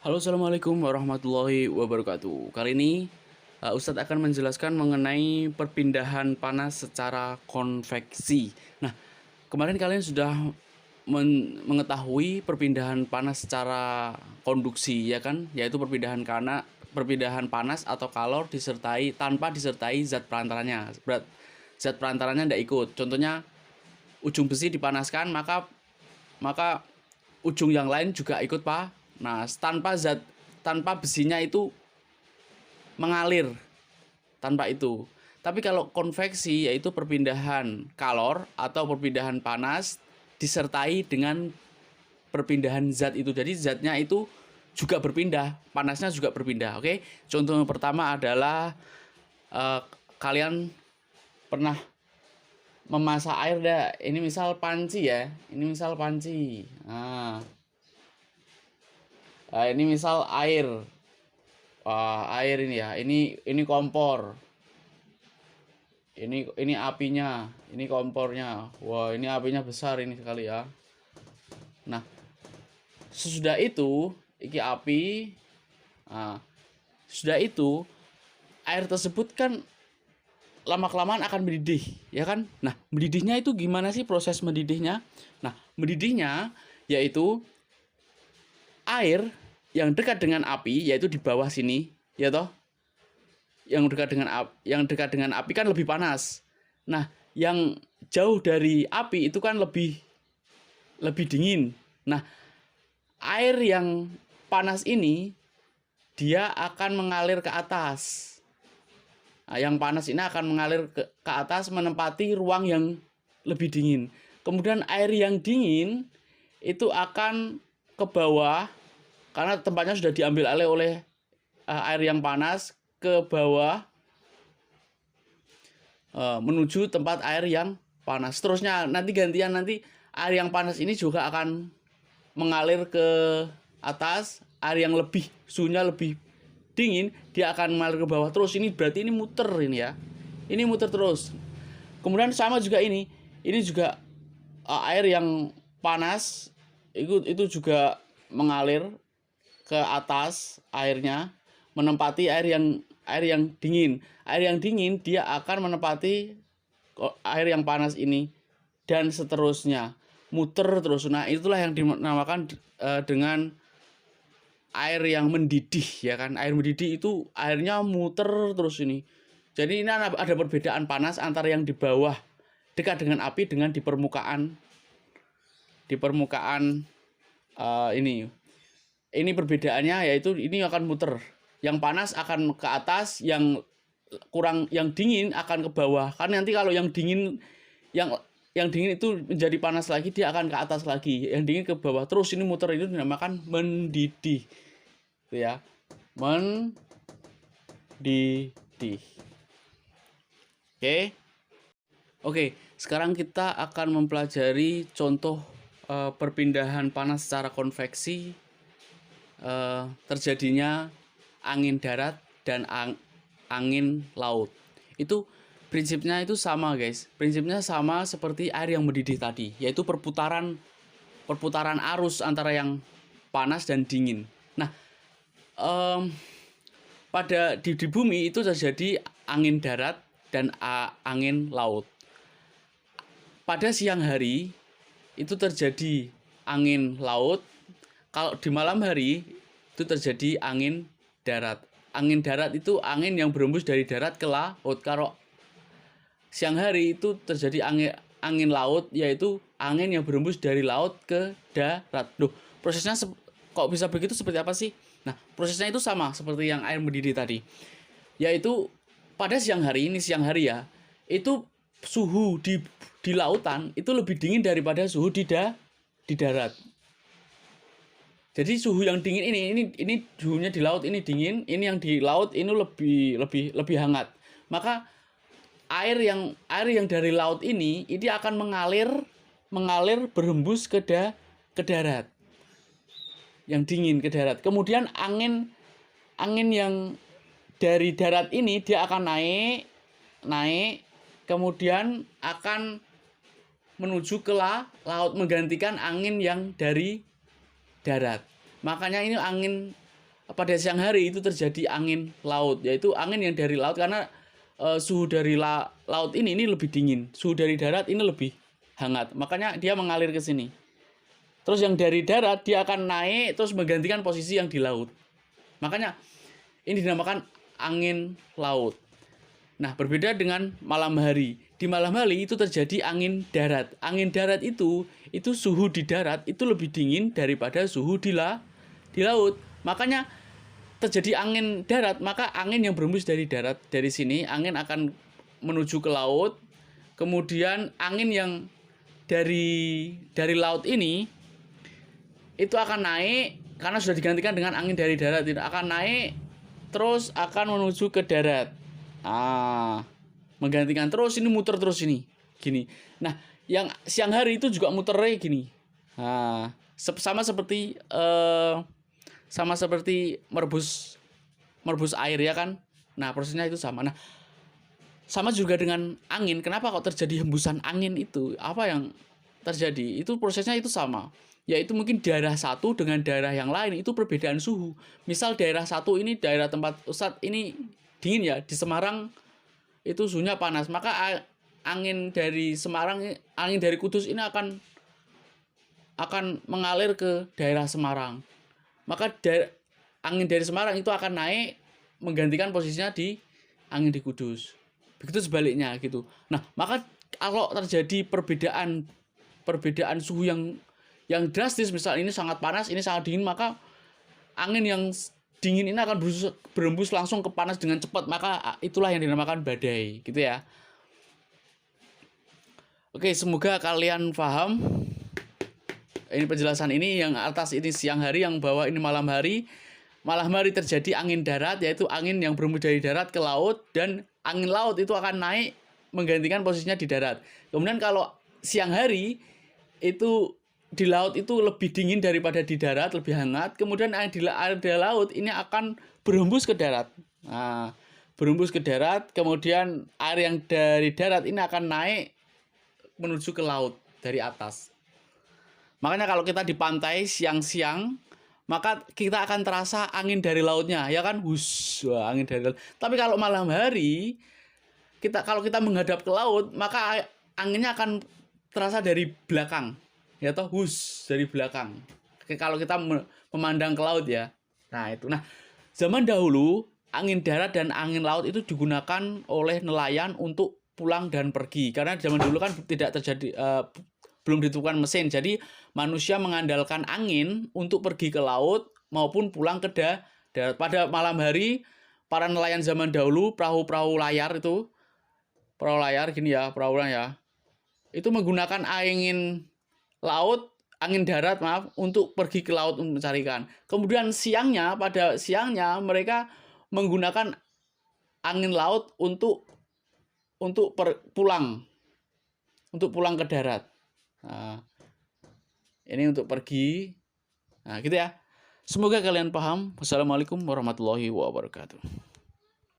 Halo, assalamualaikum warahmatullahi wabarakatuh. Kali ini Ustadz akan menjelaskan mengenai perpindahan panas secara konveksi. Nah, kemarin kalian sudah mengetahui perpindahan panas secara konduksi, ya kan? Yaitu perpindahan panas atau kalor tanpa disertai zat perantaranya. Zat perantaranya tidak ikut. Contohnya ujung besi dipanaskan, maka ujung yang lain juga ikut panas tanpa besinya itu mengalir tanpa itu. Tapi kalau konveksi yaitu perpindahan kalor atau perpindahan panas disertai dengan perpindahan zat itu. Jadi zatnya itu juga berpindah, panasnya juga berpindah. Oke. Contoh yang pertama adalah eh, kalian pernah memasak air dah. Ini misal panci ya. Ini misal panci. Ini misal air. Wah, air ini ya. Ini kompor. Ini apinya, ini kompornya. Wah, ini apinya besar ini sekali ya. Nah, sesudah itu iki api. Nah, sudah itu air tersebut kan lama-kelamaan akan mendidih, ya kan? Nah, mendidihnya itu gimana sih proses mendidihnya? Nah, mendidihnya yaitu air yang dekat dengan api, yaitu di bawah sini, ya toh? Yang dekat dengan api kan lebih panas. Nah, yang jauh dari api itu kan lebih dingin. Nah, air yang panas ini dia akan mengalir ke atas. Nah, yang panas ini akan mengalir ke atas menempati ruang yang lebih dingin. Kemudian air yang dingin itu akan ke bawah karena tempatnya sudah diambil alih oleh air yang panas ke bawah menuju tempat air yang panas. Terusnya nanti gantian, nanti air yang panas ini juga akan mengalir ke atas. Air yang suhunya lebih dingin dia akan mengalir ke bawah. Terus ini berarti ini muter ini ya. Ini muter terus. Kemudian sama juga ini juga air yang panas itu juga mengalir ke atas airnya menempati air yang dingin. Air yang dingin dia akan menempati air yang panas ini dan seterusnya, muter terus. Nah, itulah yang dinamakan dengan air yang mendidih, ya kan? Air mendidih itu airnya muter terus ini. Jadi ini ada perbedaan panas antara yang di bawah dekat dengan api dengan di permukaan ini. Ini perbedaannya yaitu ini akan muter. Yang panas akan ke atas, yang dingin akan ke bawah. Kan nanti kalau yang dingin itu menjadi panas lagi, dia akan ke atas lagi. Yang dingin ke bawah. Terus ini muter, itu dinamakan mendidih. Itu ya. Mendidih. Oke, sekarang kita akan mempelajari contoh perpindahan panas secara konveksi terjadinya angin darat dan angin laut. Itu prinsipnya itu sama, guys. Prinsipnya sama seperti air yang mendidih tadi, yaitu perputaran arus antara yang panas dan dingin. Nah, di bumi itu terjadi angin darat dan angin laut. Pada siang hari itu terjadi angin laut. Kalau di malam hari itu terjadi angin darat. Angin darat itu angin yang berembus dari darat ke laut. Kalau siang hari itu terjadi angin laut, yaitu angin yang berembus dari laut ke darat. Loh, prosesnya kok bisa begitu, seperti apa sih? Nah, prosesnya itu sama seperti yang air mendidih tadi. Yaitu pada siang hari ya, itu suhu di lautan itu lebih dingin daripada suhu di darat. Jadi suhu yang dingin ini suhunya di laut ini dingin, ini yang di laut ini lebih hangat. Maka air yang dari laut ini akan mengalir berhembus ke darat. Yang dingin ke darat. Kemudian angin yang dari darat ini dia akan naik kemudian akan menuju ke laut menggantikan angin yang dari darat. Makanya ini pada siang hari itu terjadi angin laut, yaitu angin yang dari laut karena suhu dari laut ini lebih dingin, suhu dari darat ini lebih hangat, makanya dia mengalir ke sini. Terus yang dari darat dia akan naik terus menggantikan posisi yang di laut. Makanya ini dinamakan angin laut. Nah, berbeda dengan malam hari. Di malam hari itu terjadi angin darat. Angin darat itu suhu di darat itu lebih dingin daripada suhu di laut. Makanya terjadi angin darat, maka angin yang berembus dari darat, dari sini angin akan menuju ke laut. Kemudian angin yang dari laut ini itu akan naik karena sudah digantikan dengan angin dari darat, tidak akan naik terus akan menuju ke darat. Menggantikan terus, ini muter terus ini gini. Nah, yang siang hari itu juga muternya gini. Sama seperti merebus air ya kan. Nah, prosesnya itu sama. Nah, sama juga dengan angin. Kenapa kok terjadi hembusan angin itu? Apa yang terjadi? Itu prosesnya itu sama. Yaitu mungkin daerah satu dengan daerah yang lain itu perbedaan suhu. Misal daerah satu ini, daerah tempat Ustadz ini dingin ya, di Semarang itu suhunya panas, maka angin dari Semarang, angin dari Kudus ini akan mengalir ke daerah Semarang. Maka angin dari Semarang itu akan naik menggantikan posisinya di angin di Kudus. Begitu sebaliknya gitu. Nah, maka kalau terjadi perbedaan suhu yang drastis, misal ini sangat panas, ini sangat dingin, maka angin yang dingin ini akan berembus langsung ke panas dengan cepat, maka itulah yang dinamakan badai, gitu ya. Oke, semoga kalian paham. Ini penjelasan ini yang atas ini siang hari, yang bawah ini malam hari. Malam hari terjadi angin darat, yaitu angin yang berembus dari darat ke laut, dan angin laut itu akan naik menggantikan posisinya di darat. Kemudian kalau siang hari itu di laut itu lebih dingin daripada di darat, lebih hangat. Kemudian air di laut ini akan berhembus ke darat. Nah, berhembus ke darat, kemudian air yang dari darat ini akan naik menuju ke laut dari atas. Makanya kalau kita di pantai siang-siang, maka kita akan terasa angin dari lautnya, ya kan? Angin dari laut. Tapi kalau malam hari, kalau kita menghadap ke laut, maka anginnya akan terasa dari belakang. Ya toh, dari belakang. Kalau kita memandang ke laut ya. Nah, itu. Nah, zaman dahulu angin darat dan angin laut itu digunakan oleh nelayan untuk pulang dan pergi. Karena zaman dulu kan tidak terjadi belum ditemukan mesin. Jadi manusia mengandalkan angin untuk pergi ke laut maupun pulang ke darat. Pada malam hari para nelayan zaman dahulu, perahu layar itu, perahu layar gini ya, perahu layar ya. Itu menggunakan angin darat untuk pergi ke laut untuk mencari ikan. Kemudian pada siangnya mereka menggunakan angin laut untuk pulang ke darat. Nah, ini untuk pergi. Nah, gitu ya. Semoga kalian paham. Wassalamualaikum warahmatullahi wabarakatuh.